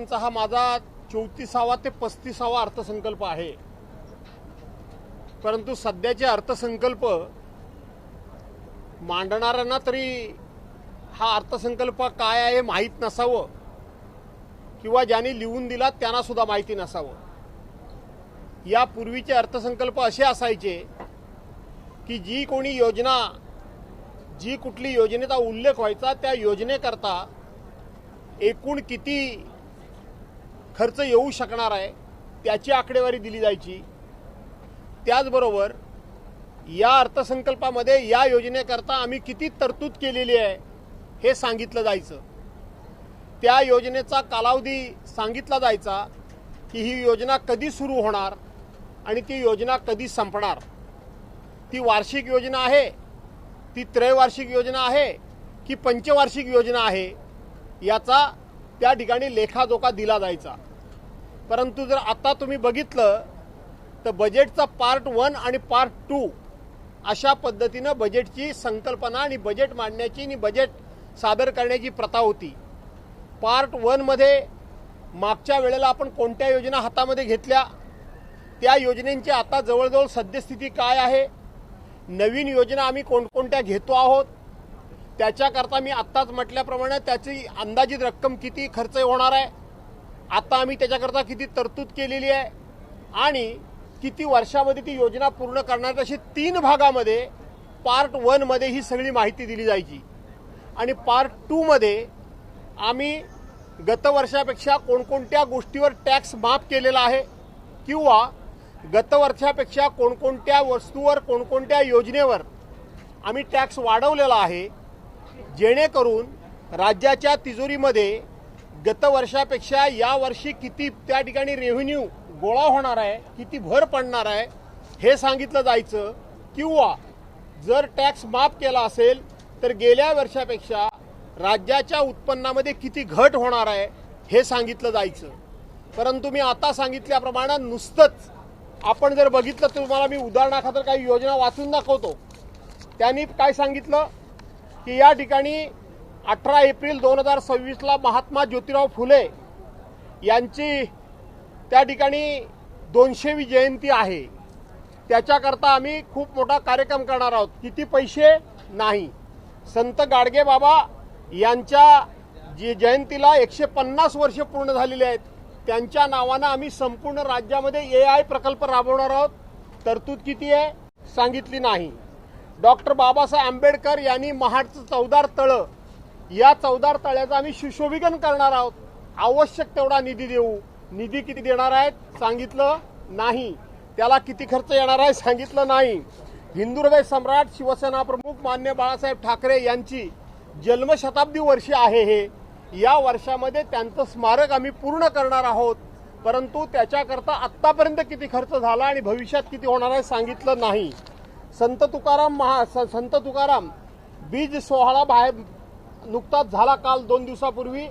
हा माझा 34वा ते 35वा अर्थसंकल्प आहे। परंतु सध्याचे अर्थसंकल्प मांडणाऱ्यांना तरी हा अर्थसंकल्प काय आहे माहित नसावं किंवा ज्यांनी लिहून दिला त्यांना सुद्धा माहिती नसावं। या पूर्वीचे अर्थसंकल्प असे असायचे की जी कोणी योजना जी कुठली योजनेचा उल्लेख व्हायचा त्या योजनेकरता एकूण किती खर्च येऊ शकणार आहे त्याची आकडेवारी दिली जायची। त्याचबरोबर या अर्थसंकल्पामध्ये या योजनेकरता आम्ही किती तरतूद केलेली आहे हे सांगितलं जायचं। त्या योजनेचा कालावधी सांगितला जायचा की ही योजना कधी सुरू होणार आणि ती योजना कधी संपणार। ती वार्षिक योजना आहे, ती त्रैवार्षिक योजना आहे की पंचवार्षिक योजना आहे याचा त्या ठिकाणी लेखाजोखा दिला जायचा। परंतु जर आता तुम्ही बघितलं तर बजेटचा पार्ट 1 आणि पार्ट 2 अशा पद्धतीने बजेटची संकल्पना आणि बजेट मांडण्याची आणि बजेट सादर करण्याची प्रथा होती। पार्ट 1 मध्ये मागच्या वेळेला आपण कोणत्या योजना हातामध्ये घेतल्या, त्या योजनेची आता जवळजवळ सद्यस्थिती काय आहे, नवीन योजना आम्ही कोणकोणत्या घेतो आहोत, त्याच्याकरता मी आत्ताच म्हटल्याप्रमाणे त्याची अंदाजित रक्कम किती खर्च होणार आहे, आता आम्ही त्याच्याकरता किती तरतूद केलेली आहे आणि किती वर्षामध्ये ती योजना पूर्ण करणार, अशी 3 भागामध्ये पार्ट 1 मध्ये ही सगळी माहिती दिली जायची। आणि पार्ट 2 मध्ये आम्ही गत वर्षापेक्षा कोणकोणत्या गोष्टीवर टॅक्स माफ केलेला आहे किंवा गत वर्षापेक्षा कोणकोणत्या वस्तूवर कोणकोणत्या योजनेवर आम्ही टॅक्स वाढवलेला आहे, जेणेकरून राज्याच्या तिजोरीमध्ये गत वर्षापेक्षा या वर्षी किती त्या ठिकाणी रेव्हेन्यू गोळा होणार आहे, किती भर पडणार आहे हे सांगितलं जायचं। किंवा जर टॅक्स माफ केला असेल तर गेल्या वर्षापेक्षा राज्याच्या उत्पन्नामध्ये किती घट होणार आहे हे सांगितलं जायचं। परंतु मी आता सांगितल्याप्रमाणे नुसतंच आपण जर बघितलं तर तुम्हाला मी उदाहरणाखातर काही योजना वाचून दाखवतो। त्यांनी काय सांगितलं की या ठिकाणी 18 एप्रिल 2026 ला महात्मा ज्योतिराव फुले यांची त्या ठिकाणी 200वी जयंती आहे, त्याच्याकरता आम्ही खूप मोठा कार्यक्रम करणार आहोत। किती पैसे नाही, संत गाडगे बाबा यांच्या जयंतीला 150 वर्ष पूर्ण झालेली आहेत, त्यांच्या नावानं आम्ही संपूर्ण राज्यामध्ये AI प्रकल्प राबवणार आहोत। तरतूद किती आहे सांगितली नाही। डॉक्टर बाबासाहेब आंबेडकर यांनी महाडचं 14 तळं, या 14 तळ्याचं आम्ही सुशोभीकरण करणार आहोत, आवश्यक तेवढा निधी देऊ। निधी किती देणार आहेत सांगितलं नाही, त्याला किती खर्च येणार आहे सांगितलं नाही। हिंदू हृदय सम्राट शिवसेना प्रमुख मान्य बाळासाहेब ठाकरे यांची जन्मशताब्दी वर्षी आहे हे, या वर्षामध्ये त्यांचं स्मारक आम्ही पूर्ण करणार आहोत। परंतु त्याच्याकरता आत्तापर्यंत किती खर्च झाला आणि भविष्यात किती होणार आहे सांगितलं नाही। संत तुकाराम बीज सोहळा बाहेर नुकताच झाला काल 2 दिवसापूर्वी,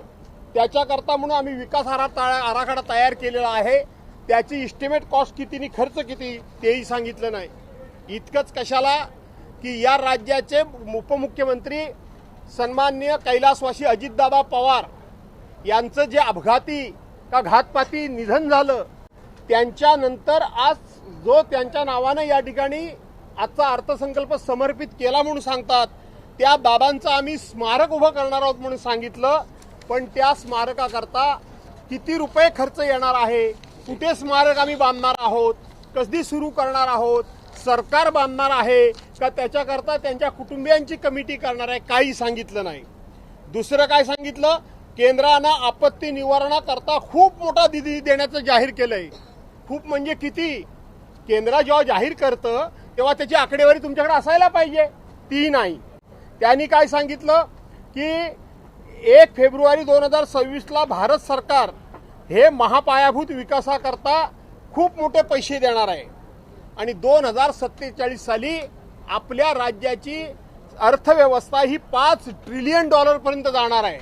त्याच्याकरता म्हणून आम्ही विकास आराखडा तयार केलेला आहे, त्याची इस्टिमेट कॉस्ट किती आणि खर्च किती तेही सांगितलं नाही। इतकंच कशाला की या राज्याचे उपमुख्यमंत्री सन्माननीय कैलासवासी अजितदादा पवार यांचं जे अपघाती का घातपाती निधन झालं, त्यांच्यानंतर आज जो त्यांच्या नावानं या ठिकाणी आजचा अर्थसंकल्प समर्पित केला म्हणून सांगतात, त्या बाबांचं आम्ही स्मारक उभं करणार आहोत म्हणून सांगितलं। पण त्या स्मारकाकरता किती रुपये खर्च येणार आहे, कुठे स्मारक आम्ही बांधणार आहोत, कधी सुरू करणार आहोत, सरकार बांधणार आहे का त्याच्याकरता त्यांच्या कुटुंबियांची कमिटी करणार आहे, काही सांगितलं नाही। दुसरं काय सांगितलं, केंद्रानं आपत्ती निवारणाकरता खूप मोठा निधी देण्याचं जाहीर केलंय। खूप म्हणजे किती, केंद्र जेव्हा जाहीर करतं तेव्हा त्याची आकडेवारी तुमच्याकडे असायला पाहिजे, ती नाही। त्यांनी काय सांगितलं की 1 फेब्रुवारी 2026 ला भारत सरकार हे महापायाभूत विकासाकरता खूप मोठे पैसे देणार आहे आणि 2047 साली आपल्या राज्याची अर्थव्यवस्था ही $5 ट्रिलियन पर्यंत जाणार आहे।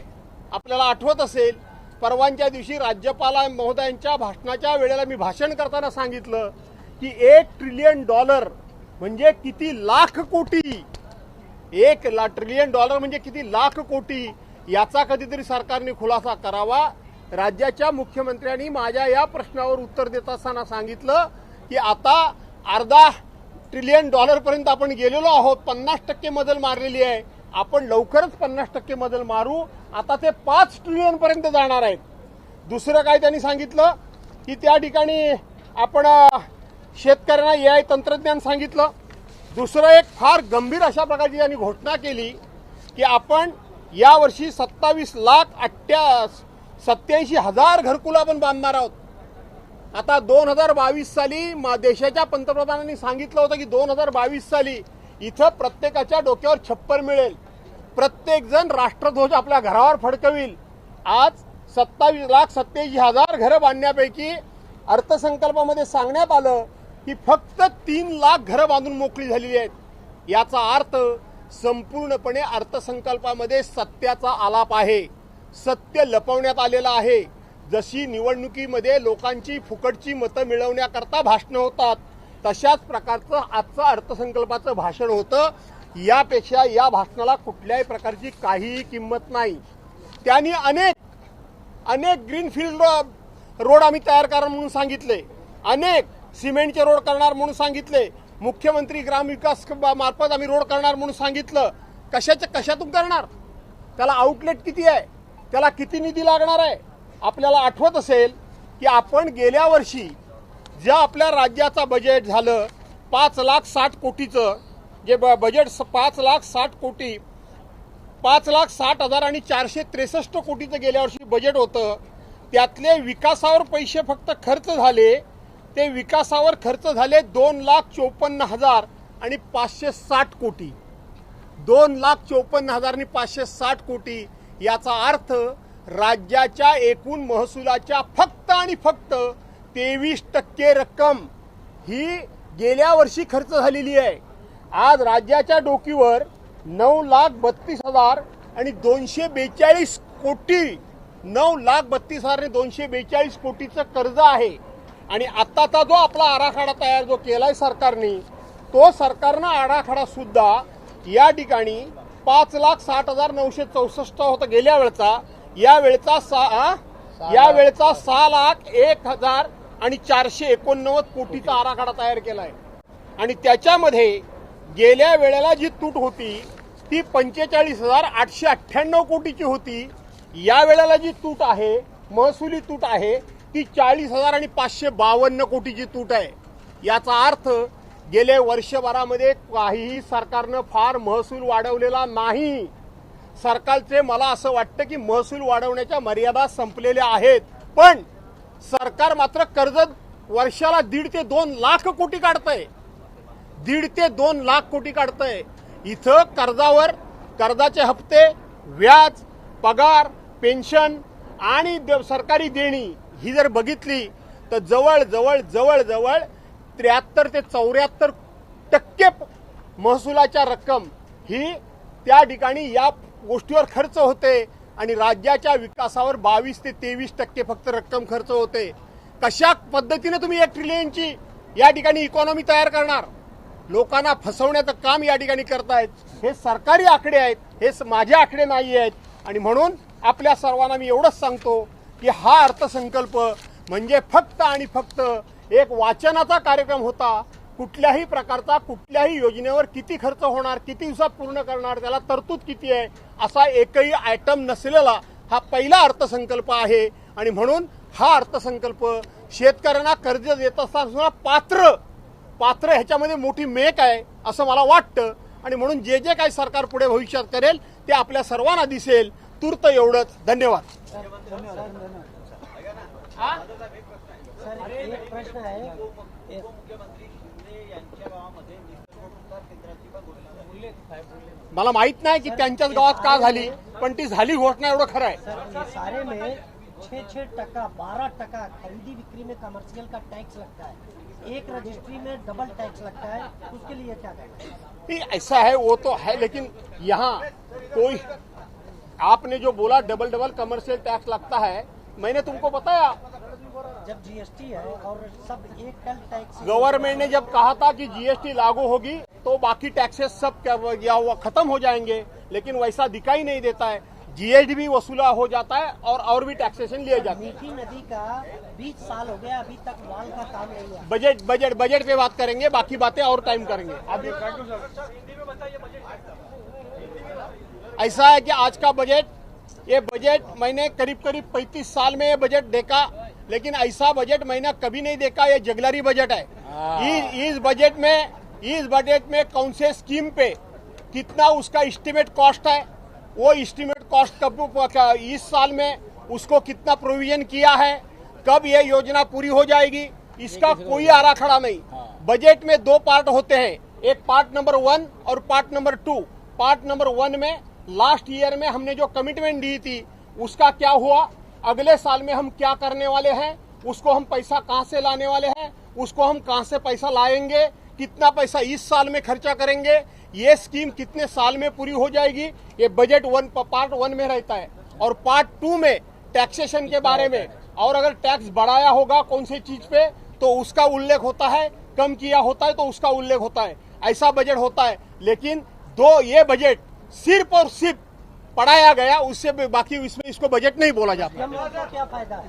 आपल्याला आठवत असेल परवाच्या दिवशी राज्यपाल महोदयांच्या भाषणाच्या वेळेला मी भाषण करताना सांगितलं की $1 ट्रिलियन म्हणजे किती लाख कोटी, $1 ट्रिलियन म्हणजे किती लाख कोटी, याचा कधीतरी सरकारने खुलासा करावा राज्याच्या मुख्यमंत्र्यांनी माझ्या या प्रश्नावर उत्तर देत असताना सांगितलं की आता $अर्धा ट्रिलियन पर्यंत आपण गेलेलो आहोत, 50% मजल मारलेली आहे, आपण लवकरच 50% मजल मारू, आता ते 5 ट्रिलियन पर्यंत जाणार आहेत. दुसरं काय त्यांनी सांगितलं की त्या ठिकाणी आपण शेतकऱ्यांना AI तंत्रज्ञान सांगितलं. दुसरं एक फार गंभीर अशा प्रकारची त्यांनी घोषणा केली की आपण यावर्षी 27,87,000 घरकुलं आपण बांधणार आहोत. आता 2022 साली देशाच्या पंतप्रधानांनी सांगितलं होतं की 2022 साली इथं प्रत्येकाच्या डोक्यावर छप्पर मिळेल, प्रत्येक जण राष्ट्रध्वज आपल्या घरावर फडकविल. आज 27,87,000 घरं बांधण्यापैकी अर्थसंकल्पामध्ये सांगण्यात आलं की फक्त 3 लाख घरं बांधून मोकळी झालेली आहेत. याचा अर्थ संपूर्णपणे अर्थसंकल्पामध्ये सत्याचा आलाप आहे, सत्य लपवण्यात आलेलं आहे. जशी निवडणुकीमध्ये लोकांची फुकटची मतं मिळवण्याकरता भाषणं होतात, तशाच प्रकारचं आजचं अर्थसंकल्पाचं भाषण होतं. यापेक्षा या भाषणाला कुठल्याही प्रकारची काहीही किंमत नाही. त्यांनी अनेक ग्रीनफील्ड रोड आम्ही तयार करणार म्हणून सांगितले, अनेक सिमेंटचे रोड करणार म्हणून सांगितले, मुख्यमंत्री ग्रामविकास मार्फत आम्ही रोड करणार म्हणून सांगितलं. कशातून करणार? त्याला आउटलेट किती आहे, त्याला किती निधी लागणार आहे? आपल्याला आठवत असेल की आपण गेल्या वर्षी ज्या आपल्या राज्याचा बजेट झालं 5,60,000 कोटीचं, जे बजेट 5,60,000 कोटी 5,60,000 आणि 463 कोटीचं गेल्या वर्षी बजेट होतं, त्यातले विकासावर पैसे फक्त खर्च झाले, ते विकासावर खर्च झाले 2,54,000 आणि 560 कोटी. 2,54,000 आणि 560 कोटी. याचा अर्थ राज्याच्या एकूण महसुलाच्या फक्त आणि फक्त 23% रक्कम ही गेल्या वर्षी खर्च झालेली आहे. आज राज्याच्या डोकीवर 9,32,000 आणि 242 कोटी 9,32,000 आणि 242 कोटीचं कर्ज आहे. आणि आत्ताचा जो आपला आराखडा तयार जो केलाय सरकारने, तो सरकारनं आराखडा सुद्धा या ठिकाणी 5,60,964 होता गेल्या वेळचा, यावेळचा 6,01,000 आणि 489 कोटीचा आराखडा तयार केलाय. आणि त्याच्यामध्ये गेल्या वेळेला जी तूट होती ती 45,898 कोटीची होती. या वेळेला जी तूट आहे, महसुली तूट आहे, ती 40,000 आणि 552 कोटीची तूट आहे. याचा अर्थ गेले वर्षभरामध्ये काहीही सरकारनं फार महसूल वाढवलेला नाही. सरकारचे मला असं वाटतं की महसूल वाढवण्याच्या मर्यादा संपलेल्या आहेत, पण सरकार मात्र कर्ज वर्षाला 1.5 ते 2 लाख कोटी काढतंय. 1.5 ते 2 लाख कोटी काढतंय. इथं कर्जावर कर्जाचे हप्ते, व्याज, पगार, पेन्शन आणि सरकारी देणी ही जर बघितली तर जवळ 73 ते 74% महसुलाच्या रक्कम ही त्या ठिकाणी या गोष्टीवर खर्च होते. आणि राज्याच्या विकासावर 22 ते 23% फक्त रक्कम खर्च होते. कशा पद्धतीने तुम्ही 1 ट्रिलियनची या ठिकाणी इकॉनॉमी तयार करणार? लोकांना फसवण्याचं काम या ठिकाणी करतायत. हे सरकारी आकडे आहेत, हे माझे आकडे नाही आहेत. आणि म्हणून आपल्या सर्वांना मी एवढंच सांगतो की हा अर्थसंकल्प म्हणजे फक्त आणि फक्त एक वाचनाचा कार्यक्रम होता. कुठल्याही प्रकारचा कुठल्याही योजनेवर किती खर्च होणार, किती दिवसात पूर्ण करणार, त्याला तरतूद किती आहे, असा एकही आयटम नसलेला हा पहिला अर्थसंकल्प आहे. आणि म्हणून हा अर्थसंकल्प शेतकऱ्यांना कर्ज देत असताना पात्र ह्याच्यामध्ये मोठी मेक आहे असं मला वाटतं. आणि म्हणून जे काही सरकार पुढे भविष्यात करेल ते आपल्या सर्वांना दिसेल. तूर्त एवढंच. धन्यवाद. एक प्रश्न आहे, मला माहित नाही की त्यांच्याच गावात का झाली, पण ती झाली घोषणा एवढं खरं आहे. सारे में 6% 12% खरीदी बिक्री में कमर्शियल का टैक्स लगता है, एक रजिस्ट्री में डबल टैक्स लगता है, उसके लिए क्या कहना? ऐसा है, वो तो है, लेकिन यहाँ कोई आपने जो बोला डबल कमर्शियल टैक्स लगता है, मैंने तुमको बताया जब जीएसटी है और सब एक टैक्स, गवर्नमेंट ने जब कहा था कि जीएसटी लागू होगी तो बाकी टैक्सेस सब खत्म हो जाएंगे, लेकिन वैसा दिखाई नहीं देता है. जीएसटी भी वसूला हो जाता है और भी टैक्सेशन लिए जाते हैं। मीठी नदी का 20 साल हो गया, अभी तक वाल का काम नहीं हुआ। बजट पे बात करेंगे, बाकी बातें और टाइम करेंगे। अभी ऐसा है कि आज का बजट, ये बजट मैंने करीब 35 साल में ये बजट देखा, लेकिन ऐसा बजट मैंने कभी नहीं देखा। ये जगलरी बजट है। इस बजट में कौन से स्कीम पे कितना उसका एस्टिमेट कॉस्ट है, वो एस्टिमेट कॉस्ट कब इस साल में उसको कितना प्रोविजन किया है, कब ये योजना पूरी हो जाएगी, इसका कोई आरा खड़ा नहीं। बजट में 2 पार्ट होते हैं, एक पार्ट नंबर 1 और पार्ट नंबर 2। पार्ट नंबर 1 में लास्ट ईयर में हमने जो कमिटमेंट दी थी उसका क्या हुआ, अगले साल में हम क्या करने वाले हैं, उसको हम पैसा कहां से लाने वाले हैं, उसको हम कहां से पैसा लाएंगे, कितना पैसा इस साल में खर्चा करेंगे, ये स्कीम कितने साल में पूरी हो जाएगी, ये बजट पार्ट 1 में रहता है। और पार्ट 2 में टैक्सेशन के बारे में, और अगर टैक्स बढ़ाया होगा कौन सी चीज पे तो उसका उल्लेख होता है, कम किया होता है तो उसका उल्लेख होता है। ऐसा बजट होता है। लेकिन ये बजट सिर्फ और सिर्फ पढ़ाया गया, उससे बाकी इसमें इसको बजट नहीं बोला जाता। क्या फायदा है?